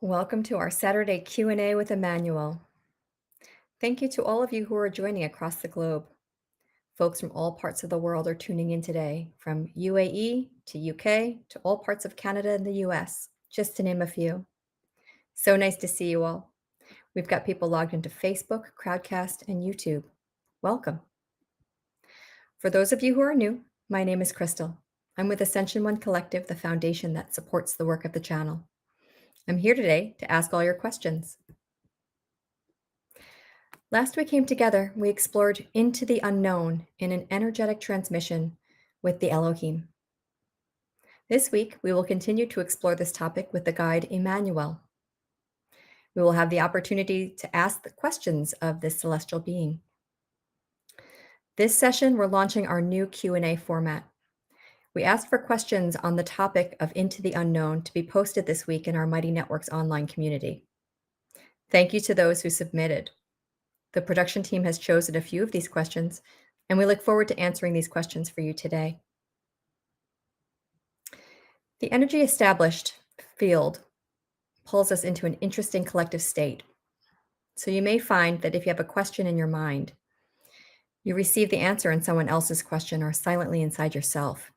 Welcome to our Saturday Q&A with Emmanuel. Thank you to all of you who are joining across the globe. Folks from all parts of the world are tuning in today, from UAE to UK to all parts of Canada and the US, just to name a few. So nice to see you all. We've got people logged into Facebook, Crowdcast, and YouTube. Welcome. For those of you who are new, my name is Crystal. I'm with Ascension One Collective, the foundation that supports the work of the channel. I'm here today to ask all your questions. Last we came together, we explored into the unknown in an energetic transmission with the Elohim. This week, we will continue to explore this topic with the guide Emmanuel. We will have the opportunity to ask the questions of this celestial being. This session, we're launching our new Q&A format. We asked for questions on the topic of Into the Unknown to be posted this week in our Mighty Networks online community. Thank you to those who submitted. The production team has chosen a few of these questions, and we look forward to answering these questions for you today. The energy established field pulls us into an interesting collective state. So you may find that if you have a question in your mind, you receive the answer in someone else's question or silently inside yourself.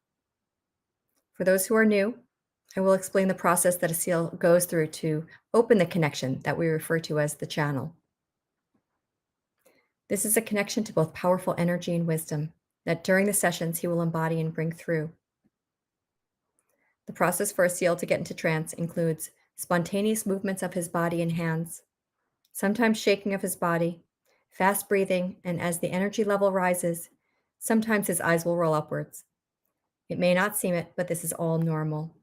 For those who are new, I will explain the process that Asil goes through to open the connection that we refer to as the channel. This is a connection to both powerful energy and wisdom that during the sessions he will embody and bring through. The process for Asil to get into trance includes spontaneous movements of his body and hands, sometimes shaking of his body, fast breathing, and as the energy level rises, sometimes his eyes will roll upwards. It may not seem it, but this is all normal.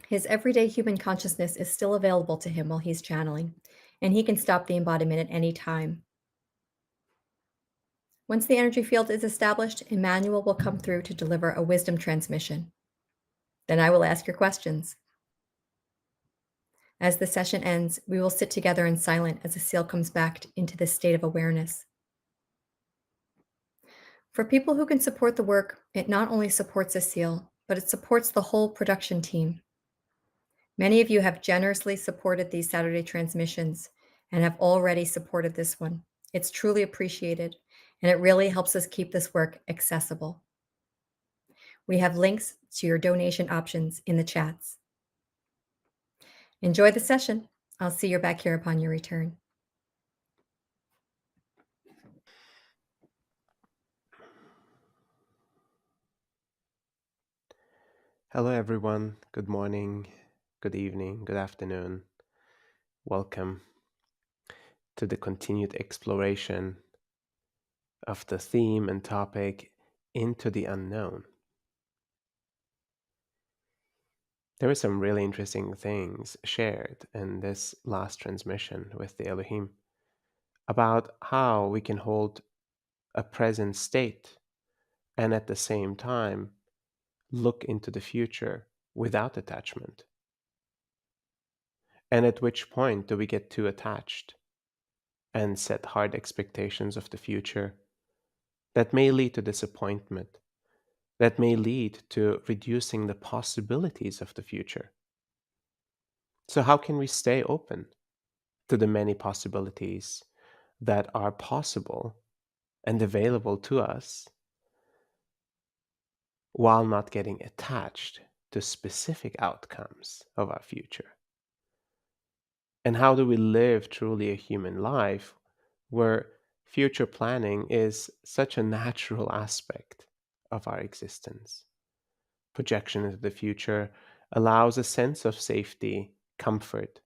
His everyday human consciousness is still available to him while he's channeling, and he can stop the embodiment at any time. Once the energy field is established, Emmanuel will come through to deliver a wisdom transmission. Then I will ask your questions. As the session ends, we will sit together in silence as Asil comes back into this state of awareness. For people who can support the work, it not only supports Asil, but it supports the whole production team. Many of you have generously supported these Saturday transmissions and have already supported this one. It's truly appreciated, and it really helps us keep this work accessible. We have links to your donation options in the chats. Enjoy the session. I'll see you back here upon your return. Hello, everyone. Good morning, good evening, good afternoon. Welcome to the continued exploration of the theme and topic Into the Unknown. There were some really interesting things shared in this last transmission with the Elohim about how we can hold a present state and at the same time look into the future without attachment. And at which point do we get too attached and set hard expectations of the future that may lead to disappointment, that may lead to reducing the possibilities of the future? So, how can we stay open to the many possibilities that are possible and available to us while not getting attached to specific outcomes of our future? And how do we live truly a human life where future planning is such a natural aspect of our existence? Projection into the future allows a sense of safety, comfort,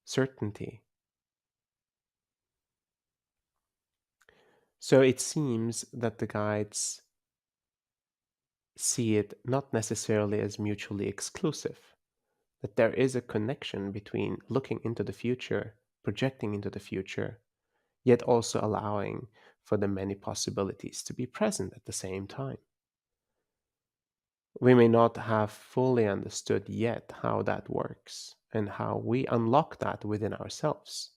certainty. So it seems that the guides see it not necessarily as mutually exclusive, that there is a connection between looking into the future, projecting into the future, yet also allowing for the many possibilities to be present at the same time. We may not have fully understood yet how that works and how we unlock that within ourselves,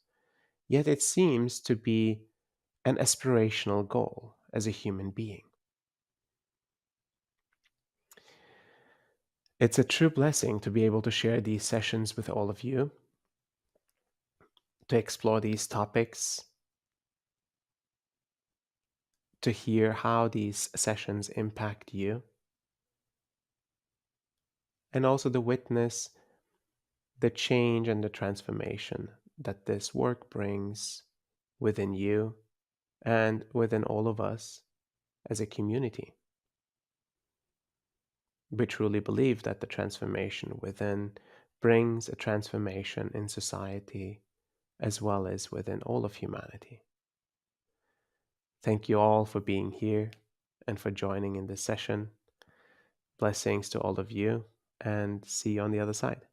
yet it seems to be an aspirational goal as a human being. It's a true blessing to be able to share these sessions with all of you, to explore these topics, to hear how these sessions impact you, and also to witness the change and the transformation that this work brings within you and within all of us as a community. We truly believe that the transformation within brings a transformation in society as well as within all of humanity. Thank you all for being here and for joining in this session. Blessings to all of you, and see you on the other side.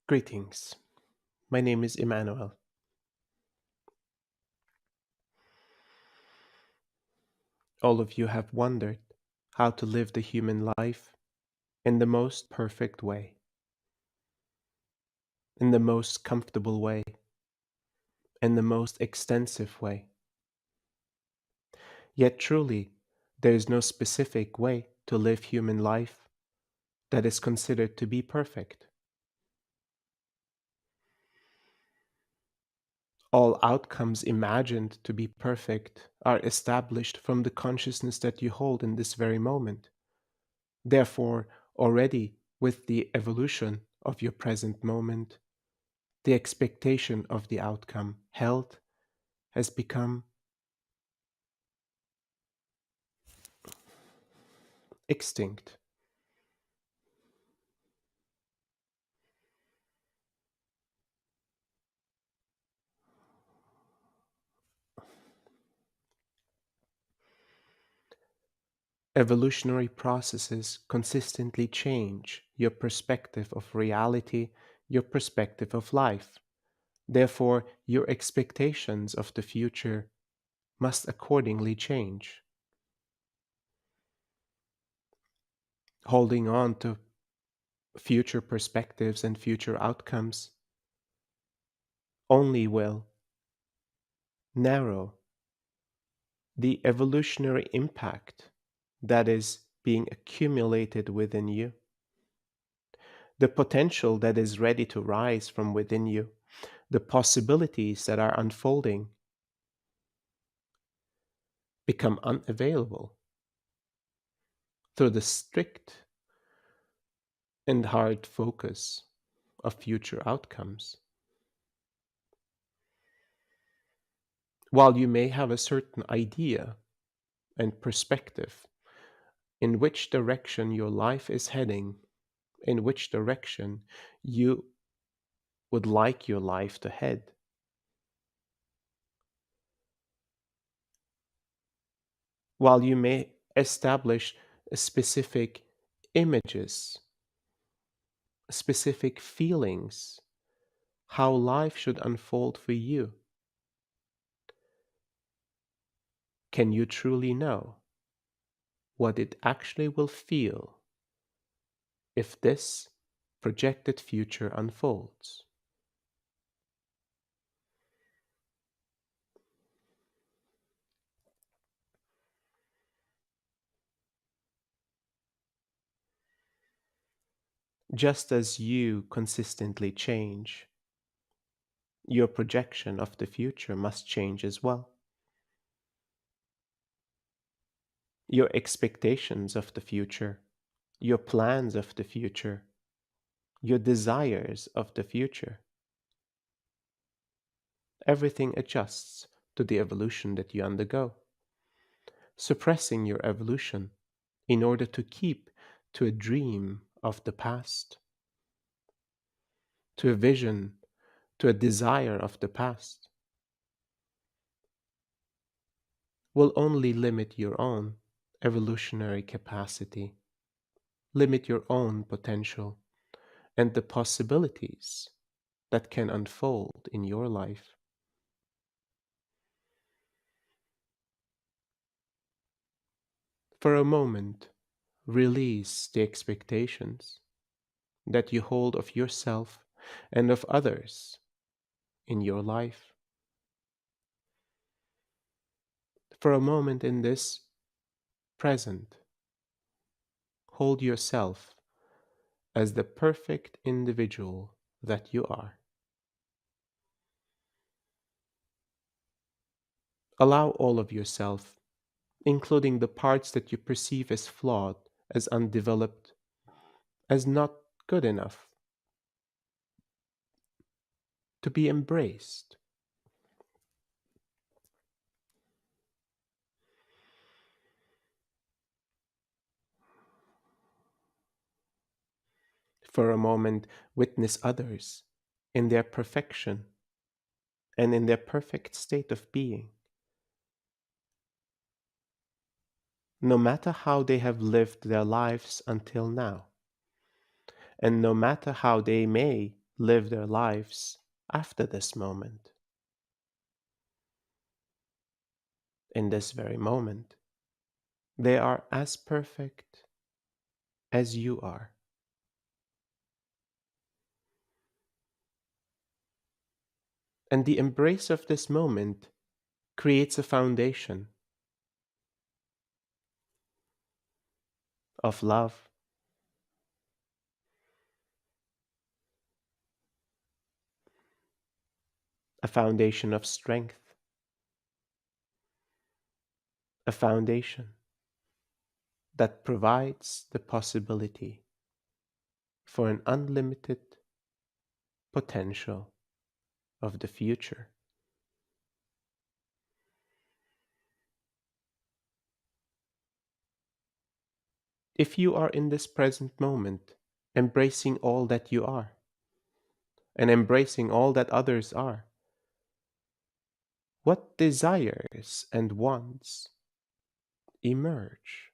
Greetings. My name is Emmanuel. All of you have wondered how to live the human life in the most perfect way, in the most comfortable way, in the most extensive way. Yet truly, there is no specific way to live human life that is considered to be perfect. All outcomes imagined to be perfect are established from the consciousness that you hold in this very moment. Therefore, Already, with the evolution of your present moment, the expectation of the outcome held has become extinct. Evolutionary processes consistently change your perspective of reality, your perspective of life. Therefore, your expectations of the future must accordingly change. Holding on to future perspectives and future outcomes only will narrow the evolutionary impact that is being accumulated within you, the potential that is ready to rise from within you, the possibilities that are unfolding become unavailable through the strict and hard focus of future outcomes. While you may have a certain idea and perspective in which direction your life is heading, in which direction you would like your life to head, while you may establish specific images, specific feelings, how life should unfold for you, can you truly know what it actually will feel if this projected future unfolds? Just as you consistently change, your projection of the future must change as well. Your expectations of the future, your plans of the future, your desires of the future, everything adjusts to the evolution that you undergo. Suppressing your evolution in order to keep to a dream of the past, to a vision, to a desire of the past, will only limit your own evolutionary capacity, limit your own potential, and the possibilities that can unfold in your life. For a moment, release the expectations that you hold of yourself and of others in your life. For a moment in this present, hold yourself as the perfect individual that you are. Allow all of yourself, including the parts that you perceive as flawed, as undeveloped, as not good enough, to be embraced. For a moment, witness others in their perfection and in their perfect state of being. No matter how they have lived their lives until now, and no matter how they may live their lives after this moment, in this very moment, they are as perfect as you are. And the embrace of this moment creates a foundation of love, a foundation of strength, a foundation that provides the possibility for an unlimited potential of the future. If you are in this present moment, embracing all that you are and embracing all that others are, what desires and wants emerge?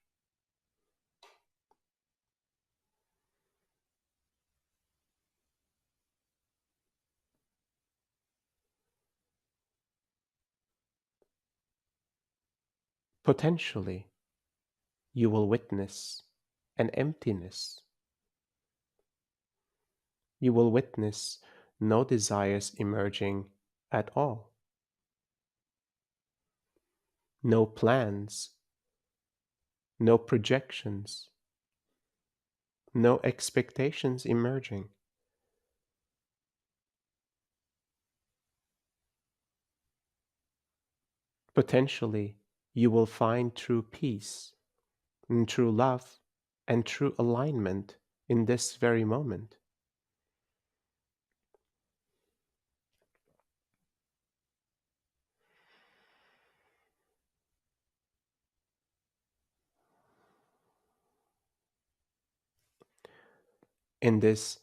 Potentially, you will witness an emptiness. You will witness no desires emerging at all, no plans, no projections, no expectations emerging. Potentially, you will find true peace and true love and true alignment in this very moment. In this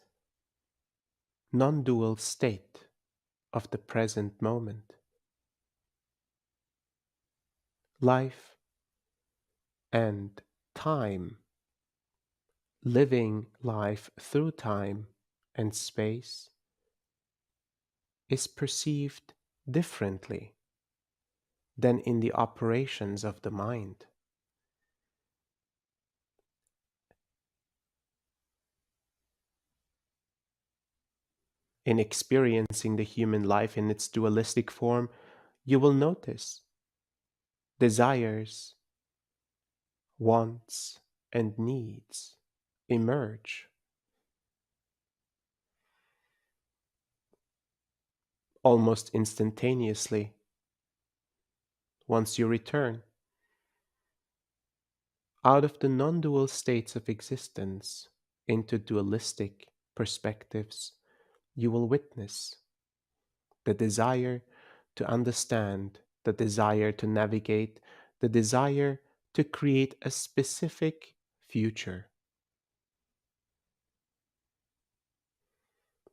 non dual state of the present moment, life and time, living life through time and space, is perceived differently than in the operations of the mind. In experiencing the human life in its dualistic form, you will notice desires, wants, and needs emerge almost instantaneously once you return out of the non dual states of existence into dualistic perspectives. You will witness the desire to understand, the desire to navigate, the desire to create a specific future,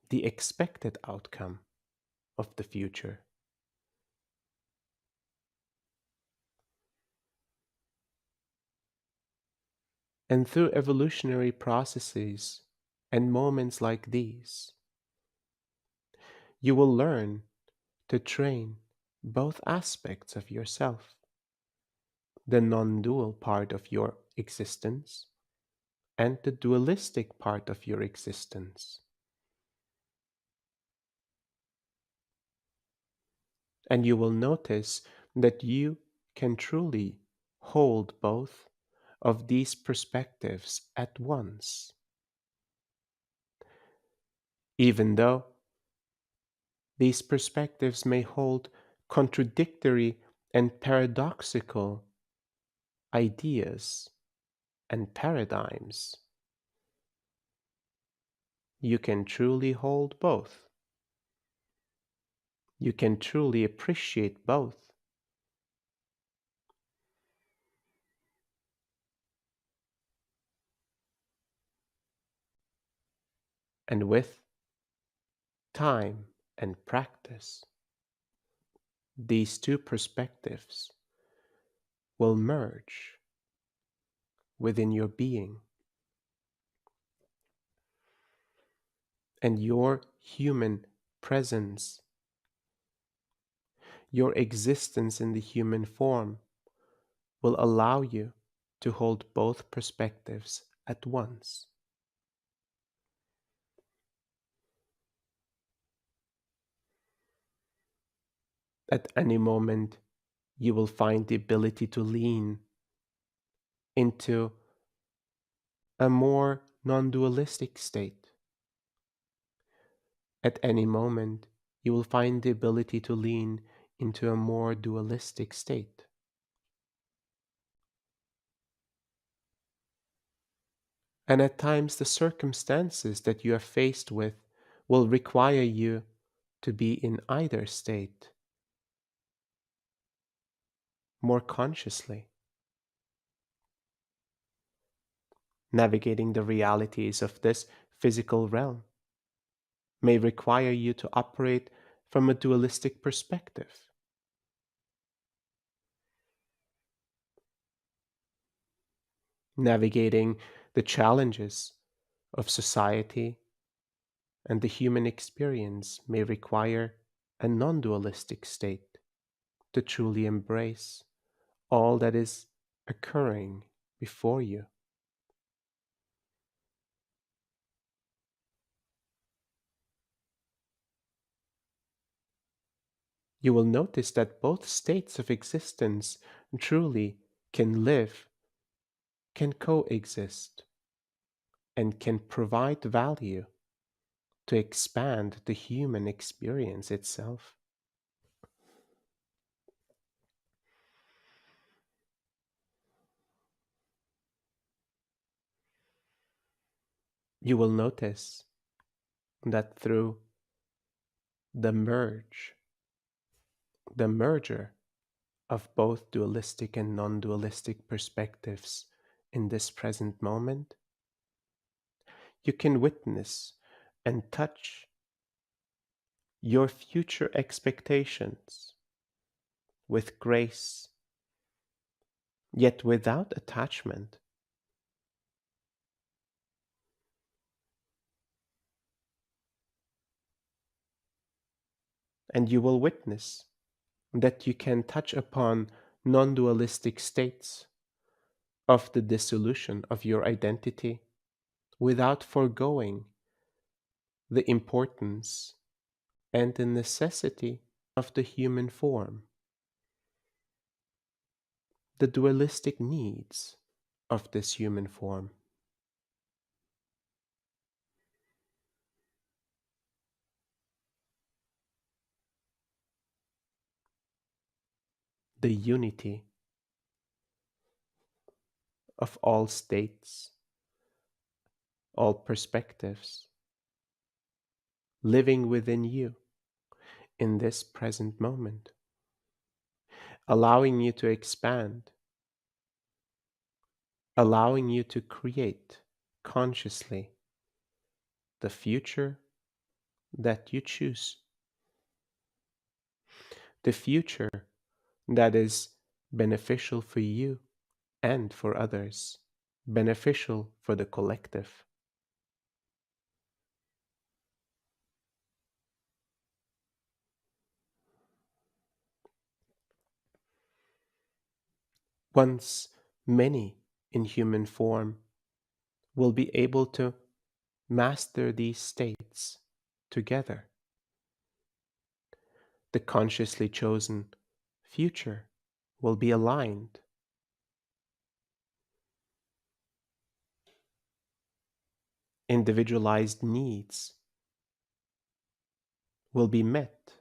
the expected outcome of the future. And through evolutionary processes and moments like these, you will learn to train both aspects of yourself, the non dual part of your existence and the dualistic part of your existence. And you will notice that you can truly hold both of these perspectives at once, even though these perspectives may hold contradictory and paradoxical ideas and paradigms. You can truly hold both. You can truly appreciate both. And with time and practice, these two perspectives will merge within your being, and your human presence, your existence in the human form, will allow you to hold both perspectives at once. At any moment, you will find the ability to lean into a more non dualistic state. At any moment, you will find the ability to lean into a more dualistic state. And at times, the circumstances that you are faced with will require you to be in either state more consciously. Navigating the realities of this physical realm may require you to operate from a dualistic perspective. Navigating the challenges of society and the human experience may require a non dualistic state to truly embrace all that is occurring before you. You will notice that both states of existence truly can live, can coexist, and can provide value to expand the human experience itself. You will notice that through the merge, the merger of both dualistic and non dualistic perspectives in this present moment, you can witness and touch your future expectations with grace, yet without attachment. And you will witness that you can touch upon non dualistic states of the dissolution of your identity without foregoing the importance and the necessity of the human form, the dualistic needs of this human form, the unity of all states, all perspectives, living within you in this present moment, allowing you to expand, allowing you to create consciously the future that you choose, the future that is beneficial for you and for others, beneficial for the collective. Once many in human form will be able to master these states together, the consciously chosen future will be aligned. Individualized needs will be met,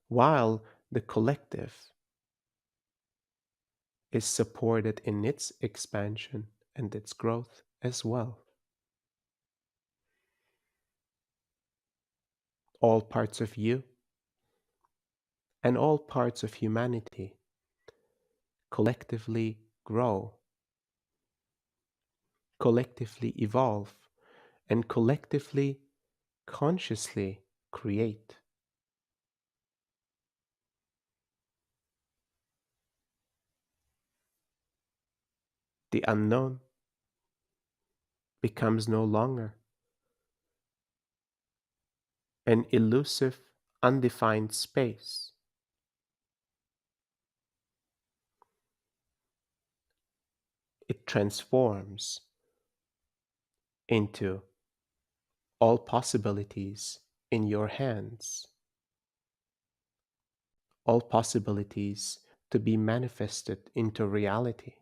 while the collective is supported in its expansion and its growth as well. All parts of you and all parts of humanity collectively grow, collectively evolve, and collectively, consciously create. The unknown becomes no longer an elusive, undefined space. It transforms into all possibilities in your hands, all possibilities to be manifested into reality.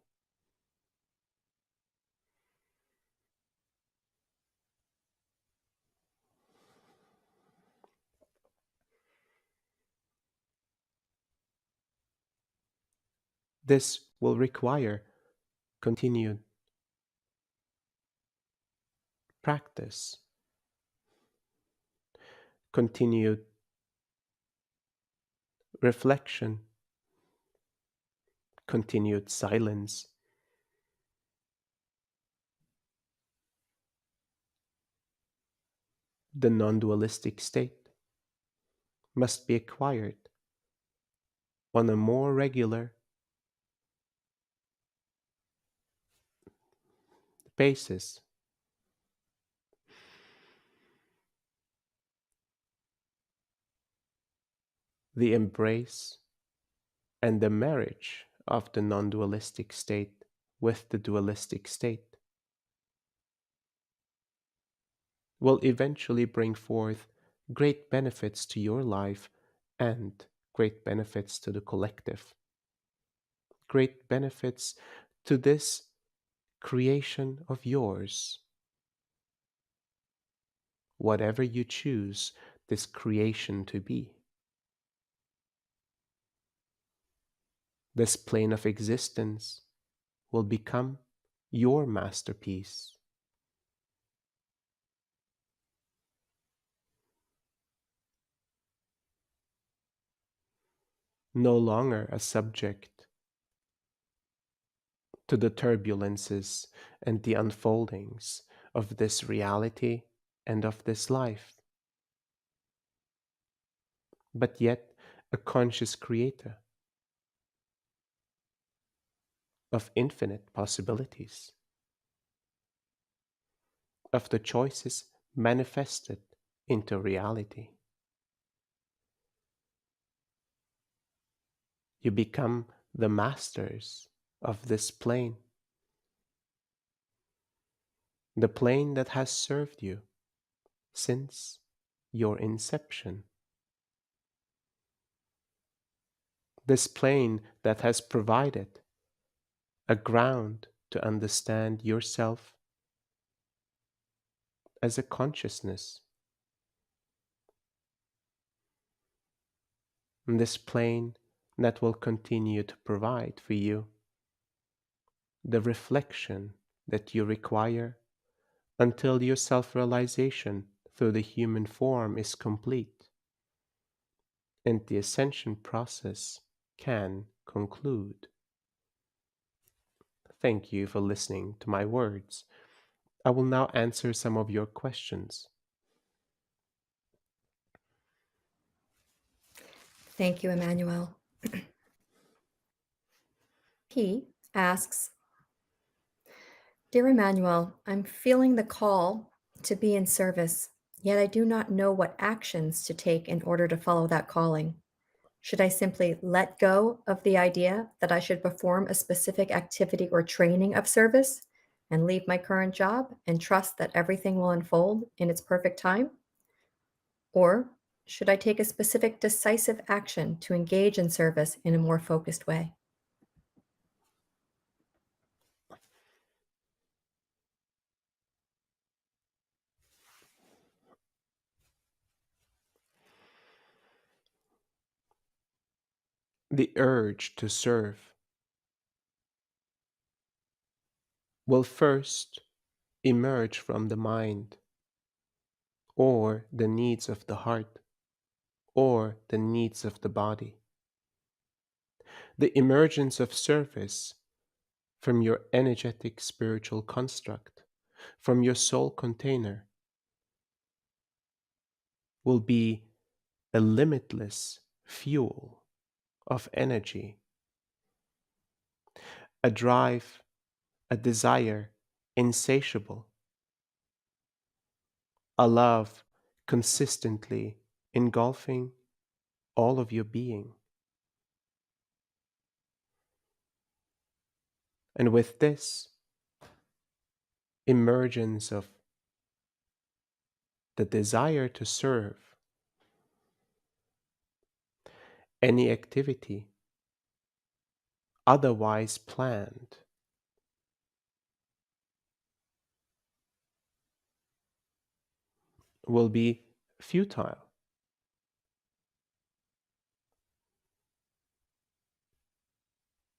This will require continued practice, continued reflection, continued silence, the non dualistic state must be acquired on a more regular basis. The embrace and the marriage of the non dualistic state with the dualistic state will eventually bring forth great benefits to your life and great benefits to the collective, great benefits to this creation of yours, whatever you choose this creation to be. This plane of existence will become your masterpiece, no longer a subject to the turbulences and the unfoldings of this reality and of this life, but yet a conscious creator of infinite possibilities, of the choices manifested into reality. You become the masters of this plane, the plane that has served you since your inception, this plane that has provided a ground to understand yourself as a consciousness, and this plane that will continue to provide for you the reflection that you require until your self realization through the human form is complete and the ascension process can conclude. Thank you for listening to my words. I will now answer some of your questions. Thank you, Emmanuel. He asks, Dear Emmanuel, I'm feeling the call to be in service, yet I do not know what actions to take in order to follow that calling. Should I simply let go of the idea that I should perform a specific activity or training of service and leave my current job and trust that everything will unfold in its perfect time? Or should I take a specific decisive action to engage in service in a more focused way? The urge to serve will first emerge from the mind or the needs of the heart or the needs of the body. The emergence of service from your energetic spiritual construct, from your soul container, will be a limitless fuel of energy, a drive, a desire, insatiable, a love consistently engulfing all of your being. And with this emergence of the desire to serve, any activity otherwise planned will be futile.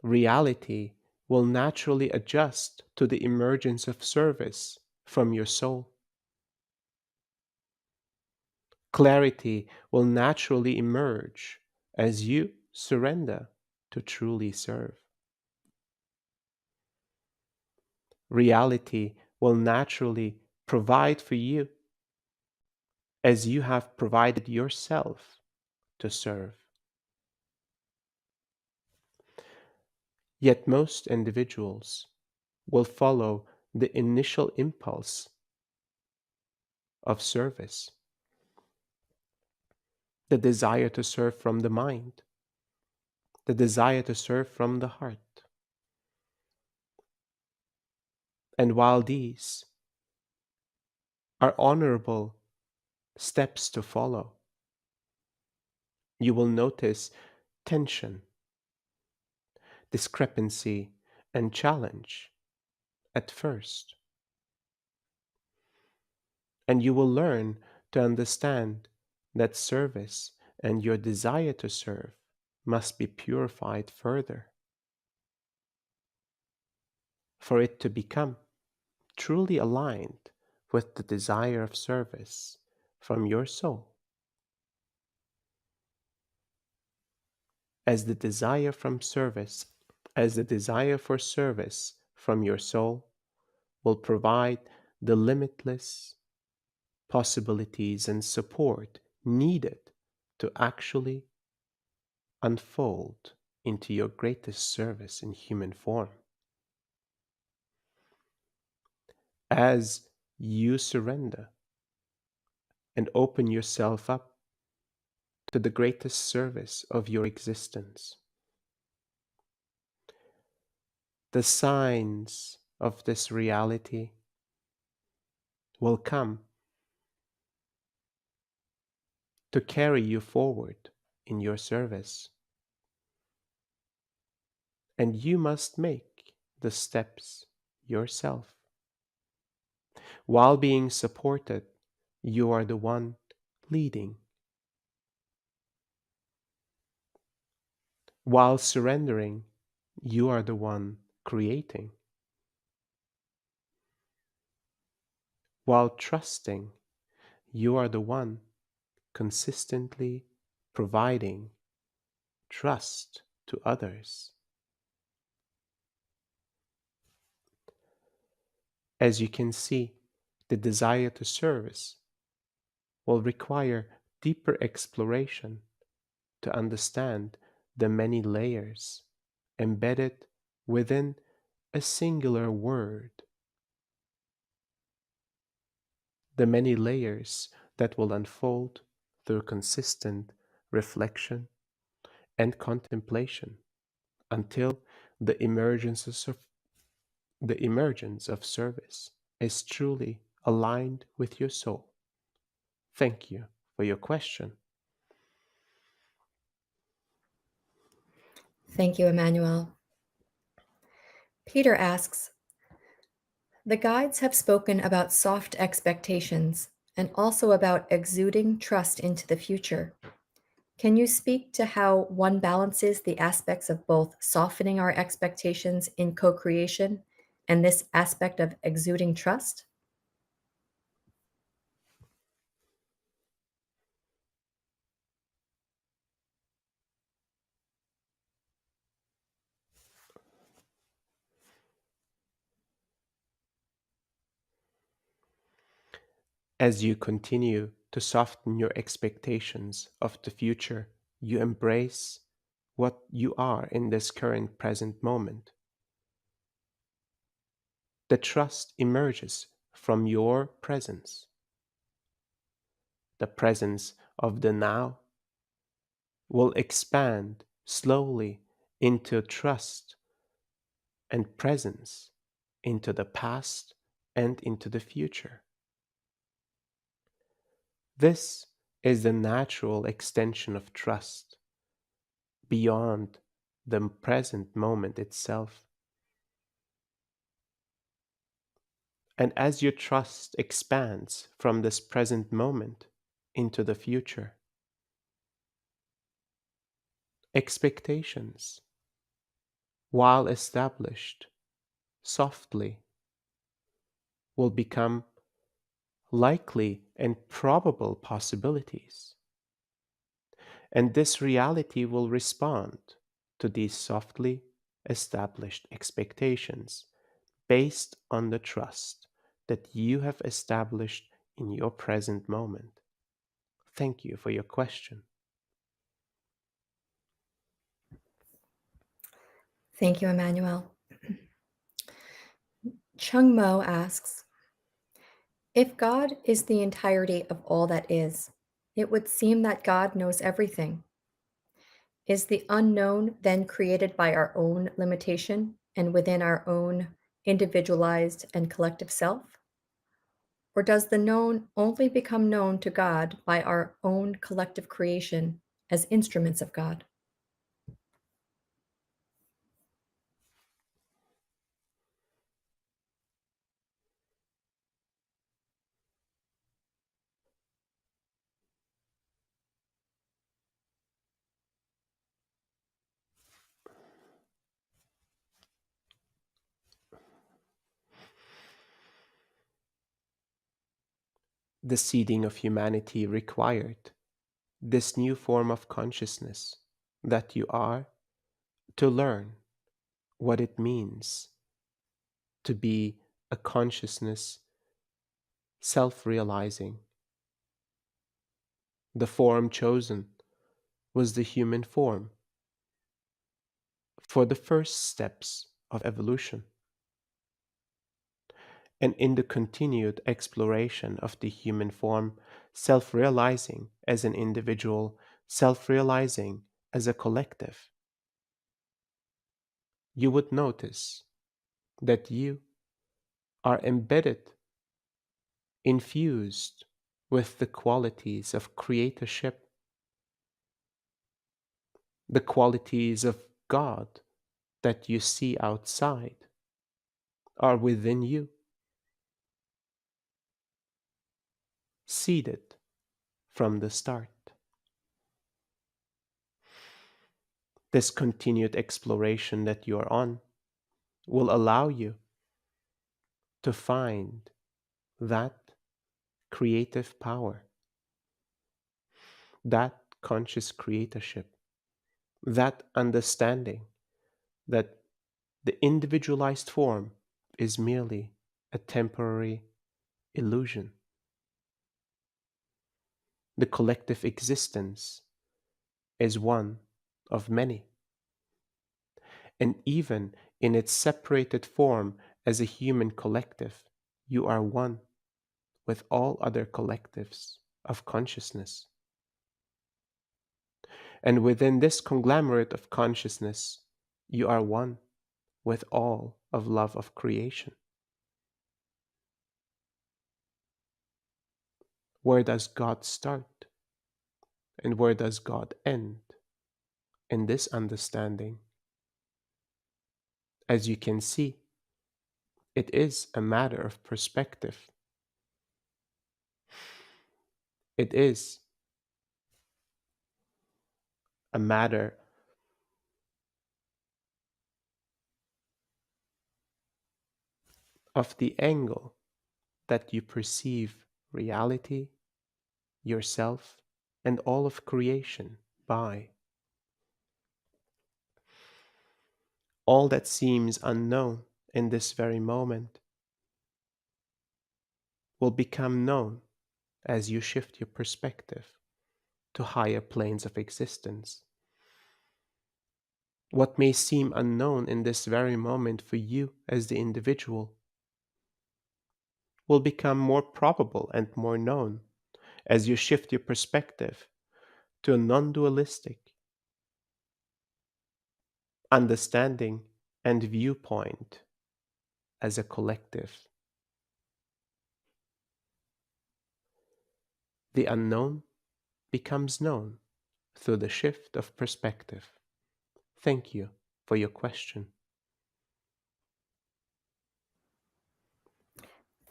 Reality will naturally adjust to the emergence of service from your soul. Clarity will naturally emerge as you surrender to truly serve. Reality will naturally provide for you as you have provided yourself to serve. Yet most individuals will follow the initial impulse of service, the desire to serve from the mind, the desire to serve from the heart. And while these are honorable steps to follow, you will notice tension, discrepancy, and challenge at first. And you will learn to understand that service and your desire to serve must be purified further for it to become truly aligned with the desire of service from your soul. As the desire from service, as the desire for service from your soul will provide the limitless possibilities and support needed to actually unfold into your greatest service in human form. As you surrender and open yourself up to the greatest service of your existence, the signs of this reality will come to carry you forward in your service. And you must make the steps yourself. While being supported, you are the one leading. While surrendering, you are the one creating. While trusting, you are the one consistently providing trust to others. As you can see, the desire to service will require deeper exploration to understand the many layers embedded within a singular word, the many layers that will unfold through consistent reflection and contemplation until the emergence of service is truly aligned with your soul. Thank you for your question. Thank you, Emmanuel. Peter asks, the guides have spoken about soft expectations and also about exuding trust into the future. Can you speak to how one balances the aspects of both softening our expectations in co creation and this aspect of exuding trust? As you continue to soften your expectations of the future, you embrace what you are in this current present moment. The trust emerges from your presence, the presence of the now will expand slowly into trust and presence into the past and into the future. This is the natural extension of trust beyond the present moment itself. And as your trust expands from this present moment into the future, expectations, while established softly, will become likely and probable possibilities. And this reality will respond to these softly established expectations based on the trust that you have established in your present moment. Thank you for your question. Thank you, Emmanuel. Chung Mo asks, if God is the entirety of all that is, it would seem that God knows everything. Is the unknown then created by our own limitation and within our own individualized and collective self? Or does the known only become known to God by our own collective creation as instruments of God? The seeding of humanity required this new form of consciousness that you are to learn what it means to be a consciousness self realizing. The form chosen was the human form for the first steps of evolution. And in the continued exploration of the human form, self realizing as an individual, self realizing as a collective, you would notice that you are embedded, infused with the qualities of creatorship, the qualities of God that you see outside are within you, seeded from the start. This continued exploration that you are on will allow you to find that creative power, that conscious creatorship, that understanding that the individualized form is merely a temporary illusion. The collective existence is one of many, and even in its separated form as a human collective, you are one with all other collectives of consciousness. And within this conglomerate of consciousness, you are one with all of love of creation. Where does God start? And where does God end? In this understanding, as you can see, it is a matter of perspective. It is a matter of the angle that you perceive reality, yourself, and all of creation by. All that seems unknown in this very moment will become known as you shift your perspective to higher planes of existence. What may seem unknown in this very moment for you as the individual will become more probable and more known as you shift your perspective to a non dualistic understanding and viewpoint as a collective. The unknown becomes known through the shift of perspective. Thank you for your question.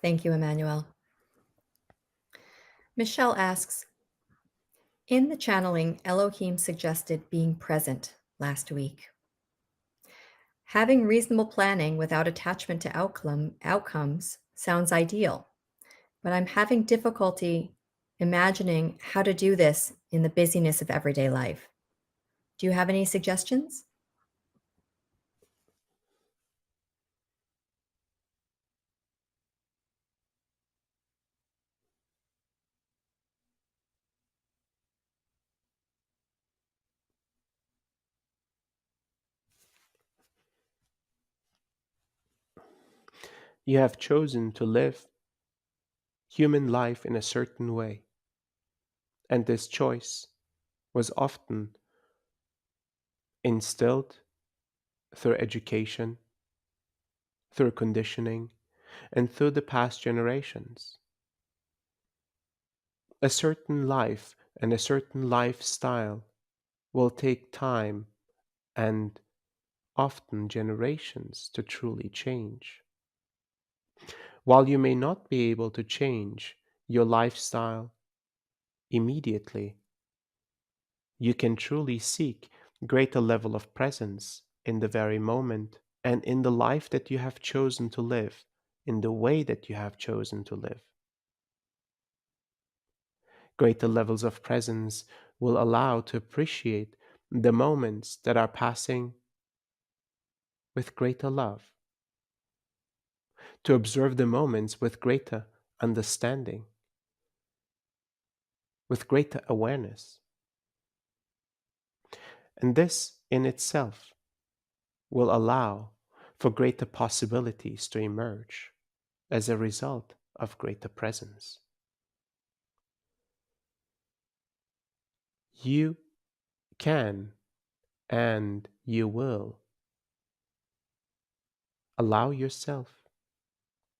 Thank you, Emmanuel. Michelle asks, in the channeling, Elohim suggested being present last week. Having reasonable planning without attachment to outcomes sounds ideal, but I'm having difficulty imagining how to do this in the busyness of everyday life. Do you have any suggestions? You have chosen to live human life in a certain way, and this choice was often instilled through education, through conditioning, and through the past generations. A certain life and a certain lifestyle will take time and often generations to truly change. While you may not be able to change your lifestyle immediately, you can truly seek greater level of presence in the very moment and in the life that you have chosen to live, in the way that you have chosen to live. Greater levels of presence will allow to appreciate the moments that are passing with greater love, to observe the moments with greater understanding, with greater awareness. And this in itself will allow for greater possibilities to emerge as a result of greater presence. You can and you will allow yourself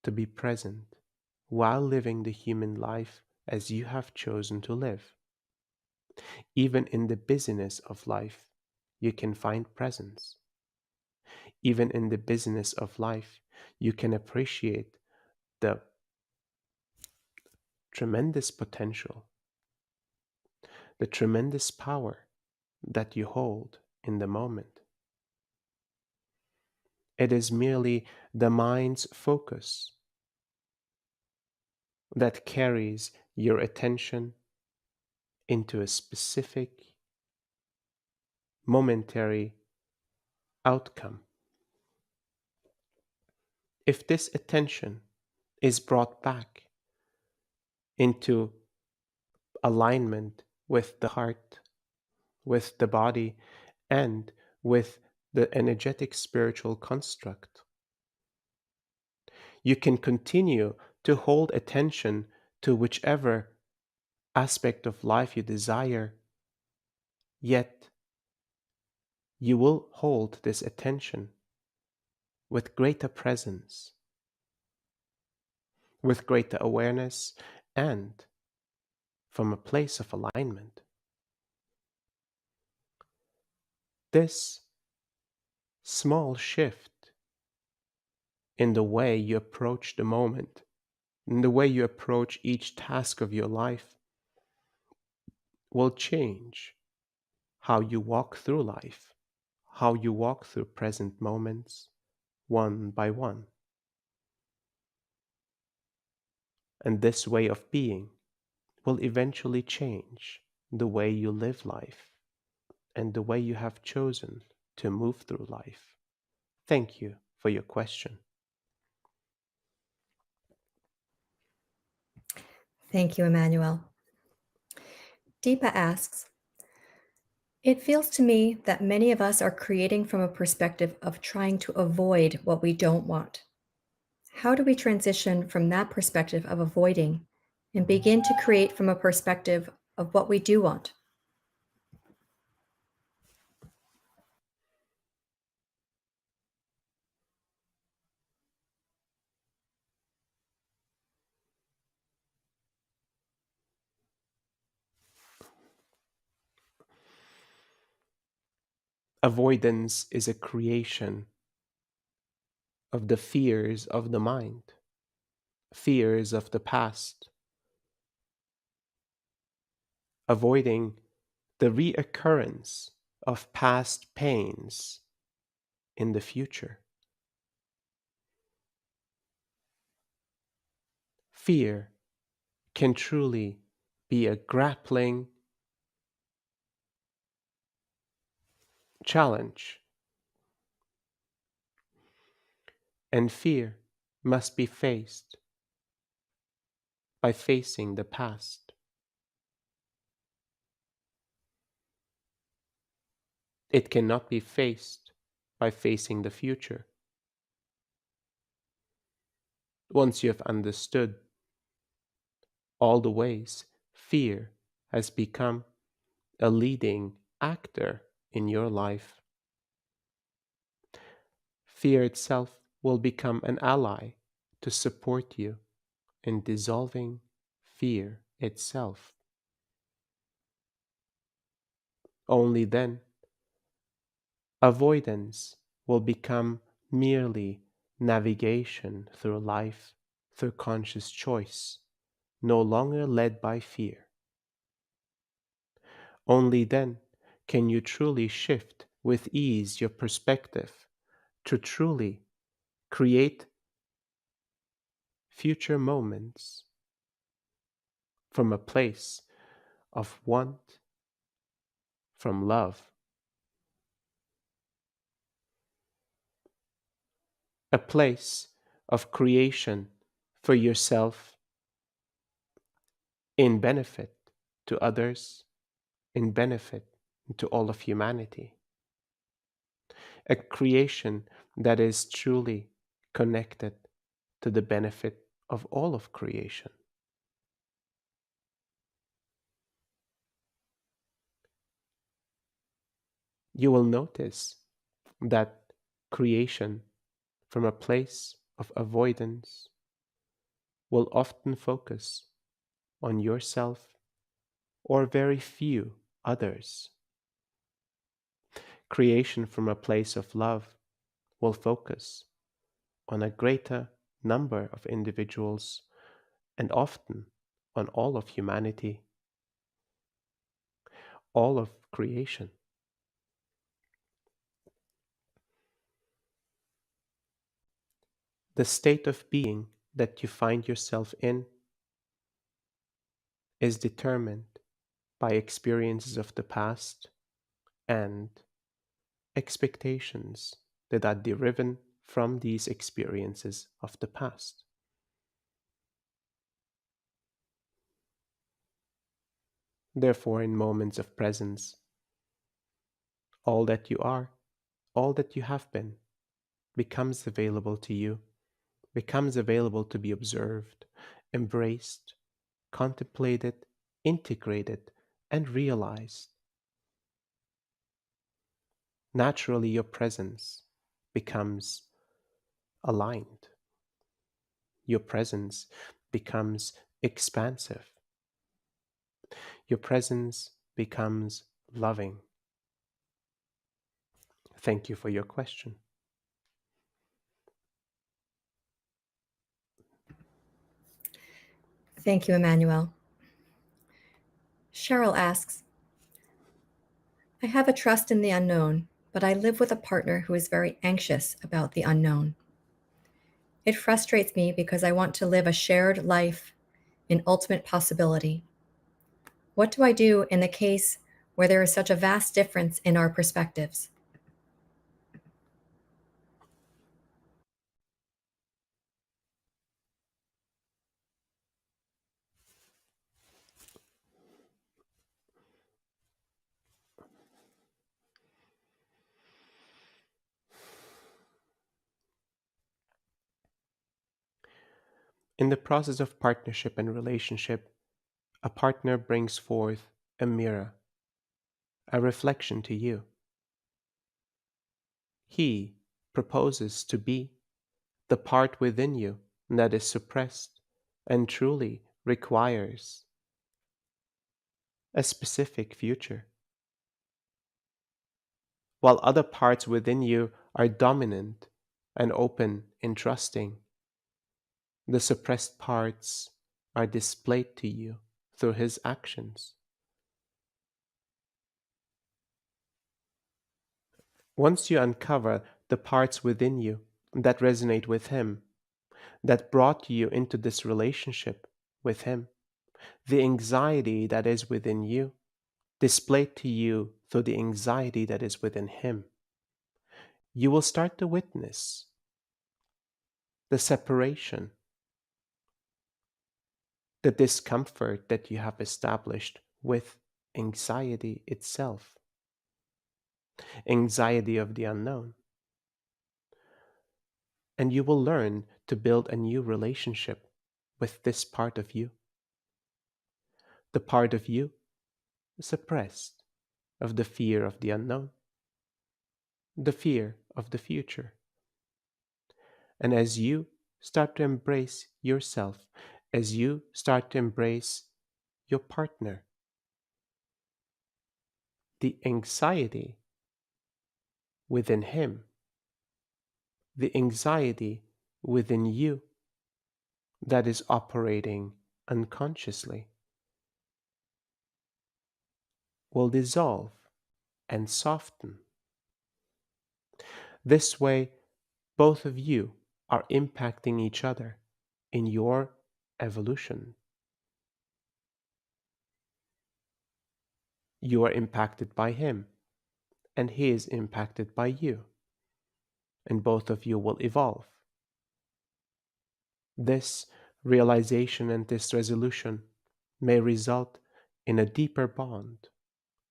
to be present while living the human life as you have chosen to live. Even in the busyness of life, you can find presence. Even in the busyness of life, you can appreciate the tremendous potential, the tremendous power that you hold in the moment. It is merely the mind's focus that carries your attention into a specific, momentary outcome. If this attention is brought back into alignment with the heart, with the body, and with the energetic spiritual construct, you can continue to hold attention to whichever aspect of life you desire, yet you will hold this attention with greater presence, with greater awareness, and from a place of alignment. This small shift in the way you approach the moment, in the way you approach each task of your life, will change how you walk through life, how you walk through present moments one by one. And this way of being will eventually change the way you live life and the way you have chosen to move through life. Thank you for your question. Thank you, Emmanuel. Deepa asks, it feels to me that many of us are creating from a perspective of trying to avoid what we don't want. How do we transition from that perspective of avoiding and begin to create from a perspective of what we do want? Avoidance is a creation of the fears of the mind, fears of the past, avoiding the reoccurrence of past pains in the future. Fear can truly be a grappling challenge, and fear must be faced by facing the past. It cannot be faced by facing the future. Once you have understood all the ways fear has become a leading actor in your life, fear itself will become an ally to support you in dissolving fear itself. Only then avoidance will become merely navigation through life through conscious choice, no longer led by fear. Only then can you truly shift with ease your perspective to truly create future moments from a place of want, from love, a place of creation for yourself in benefit to others, in benefit to all of humanity. A creation that is truly connected to the benefit of all of creation. You will notice that creation from a place of avoidance will often focus on yourself or very few others. Creation from a place of love will focus on a greater number of individuals and often on all of humanity, all of creation. The state of being that you find yourself in is determined by experiences of the past and expectations that are derived from these experiences of the past. Therefore, in moments of presence, all that you are, all that you have been, becomes available to you, becomes available to be observed, embraced, contemplated, integrated, and realized. Naturally, your presence becomes aligned. Your presence becomes expansive. Your presence becomes loving. Thank you for your question. Thank you, Emmanuel. Cheryl asks, I have a trust in the unknown, but I live with a partner who is very anxious about the unknown. It frustrates me because I want to live a shared life in ultimate possibility. What do I do in the case where there is such a vast difference in our perspectives? In the process of partnership and relationship, a partner brings forth a mirror, a reflection to you. He proposes to be the part within you that is suppressed and truly requires a specific future, while other parts within you are dominant and open and trusting. The suppressed parts are displayed to you through his actions. Once you uncover the parts within you that resonate with him, that brought you into this relationship with him, The anxiety that is within you, displayed to you through the anxiety that is within him. You will start to witness the separation, the discomfort that you have established with anxiety itself, anxiety of the unknown. And you will learn to build a new relationship with this part of you, the part of you suppressed of the fear of the unknown, the fear of the future. And as you start to embrace yourself, as you start to embrace your partner, the anxiety within him, the anxiety within you that is operating unconsciously will dissolve and soften. This way, both of you are impacting each other in your evolution. You are impacted by him, and he is impacted by you, and both of you will evolve. This realization and this resolution may result in a deeper bond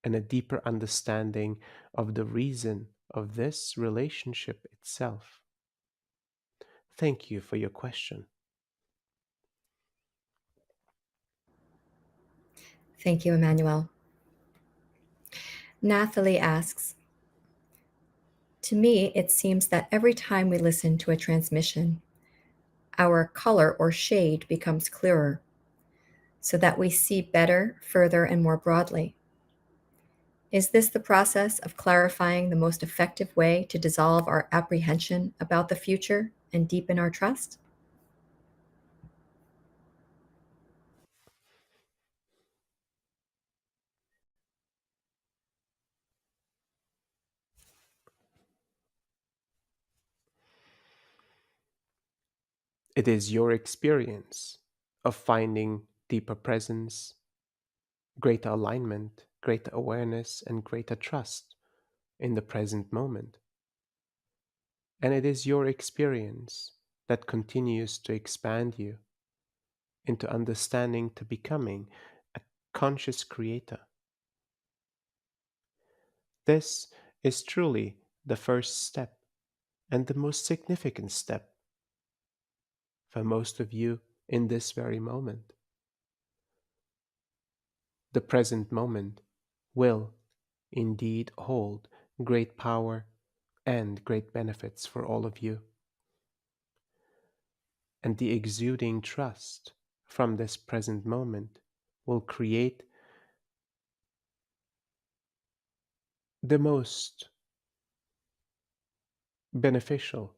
and a deeper understanding of the reason of this relationship itself. Thank you for your question. Thank you, Emmanuel. Nathalie asks, to me, it seems that every time we listen to a transmission, our color or shade becomes clearer so that we see better, further, and more broadly. Is this the process of clarifying the most effective way to dissolve our apprehension about the future and deepen our trust? It is your experience of finding deeper presence, greater alignment, greater awareness, and greater trust in the present moment. And it is your experience that continues to expand you into understanding to becoming a conscious creator. This is truly the first step and the most significant step for most of you in this very moment. The present moment will indeed hold great power and great benefits for all of you. And the exuding trust from this present moment will create the most beneficial,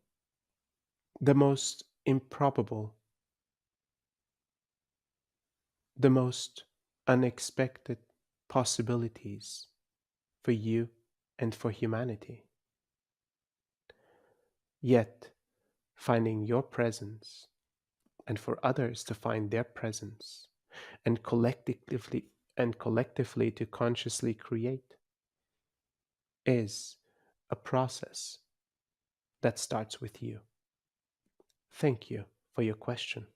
the most improbable, the most unexpected possibilities for you and for humanity. Yet, finding your presence and for others to find their presence and collectively to consciously create is a process that starts with you. Thank you for your question.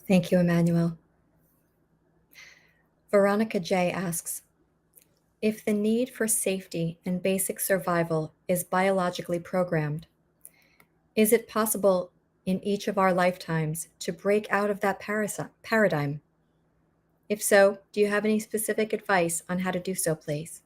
Thank you, Emmanuel. Veronica J asks, if the need for safety and basic survival is biologically programmed, is it possible in each of our lifetimes to break out of that paradigm? If so, do you have any specific advice on how to do so, please?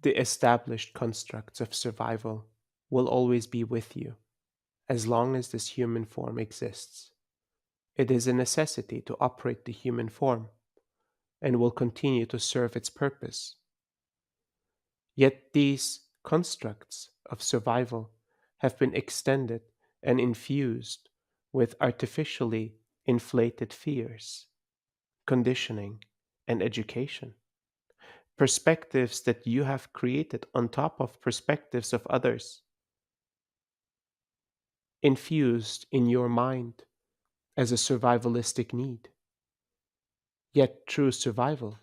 The established constructs of survival will always be with you as long as this human form exists. It is a necessity to operate the human form and will continue to serve its purpose Yet these constructs of survival have been extended and infused with artificially inflated fears, conditioning, and education. Perspectives that you have created on top of perspectives of others, infused in your mind as a survivalistic need. Yet true survival,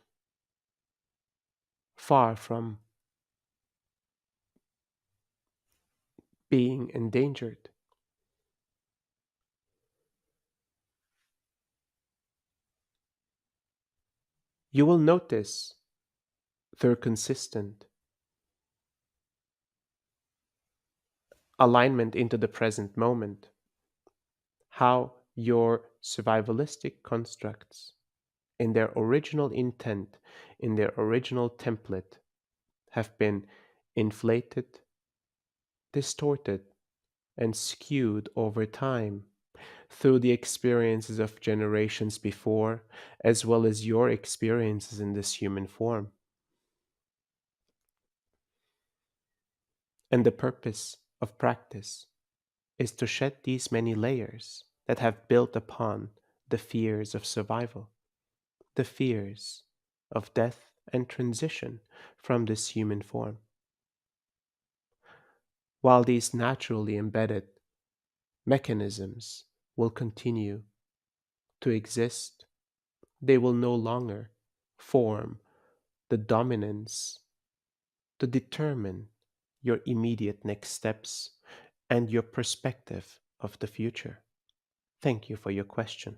far from being endangered, you will notice their consistent alignment into the present moment, how your survivalistic constructs, in their original intent, in their original template, have been inflated, distorted, and skewed over time through the experiences of generations before, as well as your experiences in this human form. And the purpose of practice is to shed these many layers that have built upon the fears of survival, the fears of death and transition from this human form. While these naturally embedded mechanisms will continue to exist, they will no longer form the dominance to determine your immediate next steps and your perspective of the future. Thank you for your question.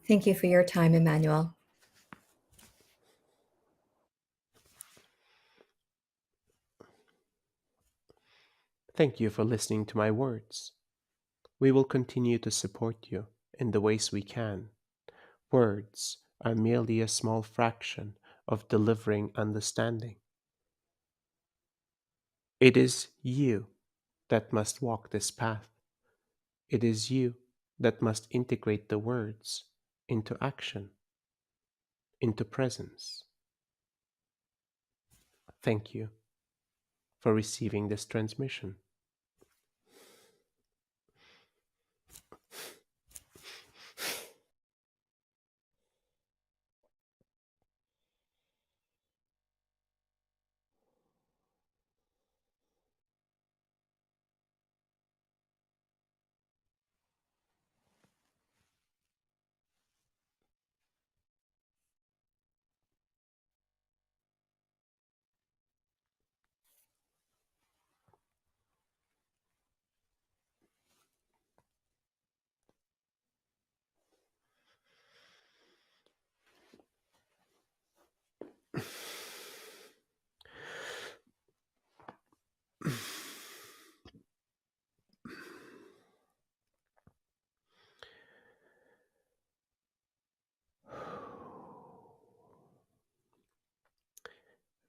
Thank you for your time, Emmanuel. Thank you for listening to my words. We will continue to support you in the ways we can. Words are merely a small fraction of delivering understanding. It is you that must walk this path. It is you that must integrate the words into action, into presence. Thank you for receiving this transmission.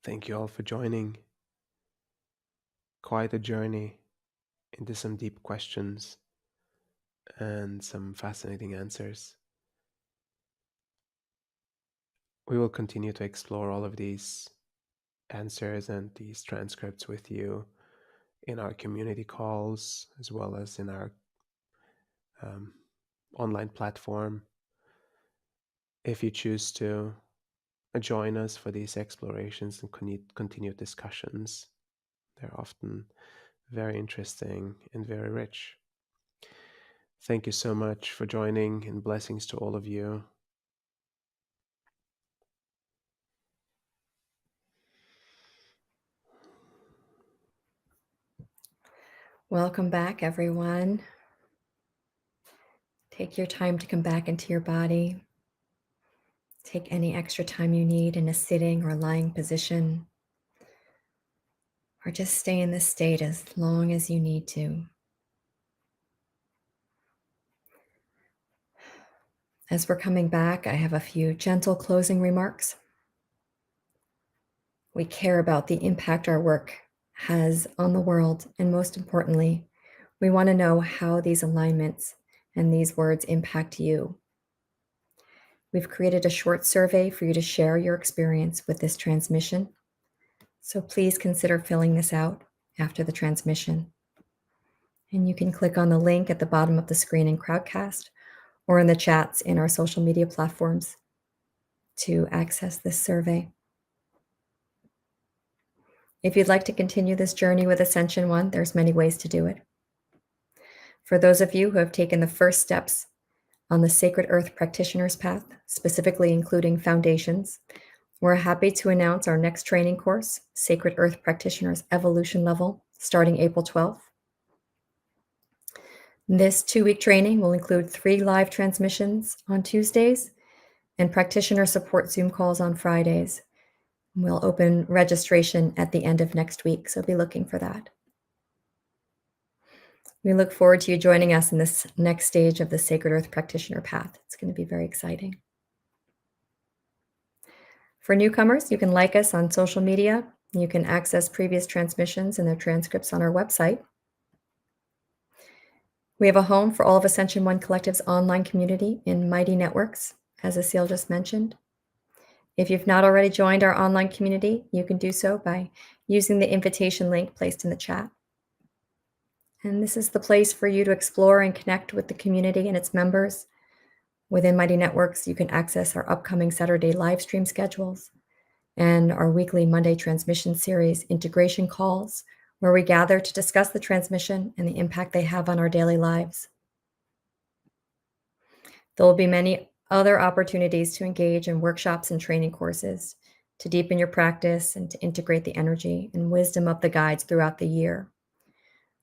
Thank you all for joining. Quite a journey into some deep questions and some fascinating answers. We will continue to explore all of these answers and these transcripts with you in our community calls as well as in our um, online platform. If you choose to join us for these explorations and continued discussions, they're often very interesting and very rich. Thank you so much for joining, and blessings to all of you. Welcome back, everyone. Take your time to come back into your body. Take any extra time you need in a sitting or lying position, or just stay in this state as long as you need to. As we're coming back, I have a few gentle closing remarks. We care about the impact our work has on the world, and most importantly, we want to know how these alignments and these words impact you. We've created a short survey for you to share your experience with this transmission. So please consider filling this out after the transmission. And you can click on the link at the bottom of the screen in Crowdcast or in the chats in our social media platforms to access this survey. If you'd like to continue this journey with Ascension One, there's many ways to do it. For those of you who have taken the first steps on the Sacred Earth Practitioner's Path, specifically including foundations, we're happy to announce our next training course, Sacred Earth Practitioner's Evolution Level, starting April 12th. This 2-week training will include 3 live transmissions on Tuesdays and practitioner support Zoom calls on Fridays. We'll open registration at the end of next week, so be looking for that. We look forward to you joining us in this next stage of the Sacred Earth Practitioner Path. It's going to be very exciting. For newcomers, you can like us on social media. You can access previous transmissions and their transcripts on our website. We have a home for all of Ascension One Collective's online community in Mighty Networks, as Asil just mentioned. If you've not already joined our online community, you can do so by using the invitation link placed in the chat. And this is the place for you to explore and connect with the community and its members. Within Mighty Networks, you can access our upcoming Saturday live stream schedules and our weekly Monday transmission series integration calls, where we gather to discuss the transmission and the impact they have on our daily lives. There will be many other opportunities to engage in workshops and training courses, to deepen your practice and to integrate the energy and wisdom of the guides throughout the year.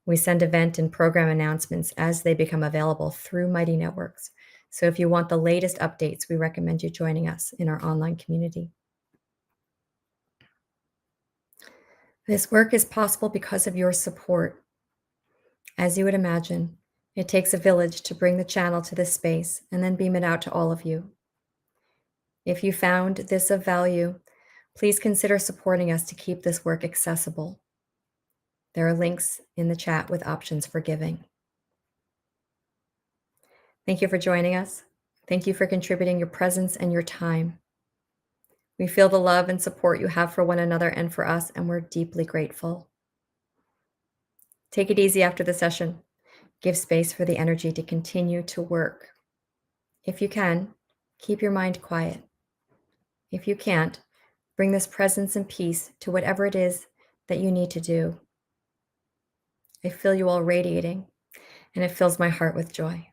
We send event and program announcements as they become available through Mighty Networks. So if you want the latest updates, we recommend you joining us in our online community. This work is possible because of your support. As you would imagine, it takes a village to bring the channel to this space and then beam it out to all of you. If you found this of value, please consider supporting us to keep this work accessible. There are links in the chat with options for giving. Thank you for joining us. Thank you for contributing your presence and your time. We feel the love and support you have for one another and for us, and we're deeply grateful. Take it easy after the session. Give space for the energy to continue to work. If you can, keep your mind quiet. If you can't, bring this presence and peace to whatever it is that you need to do. I feel you all radiating, and it fills my heart with joy.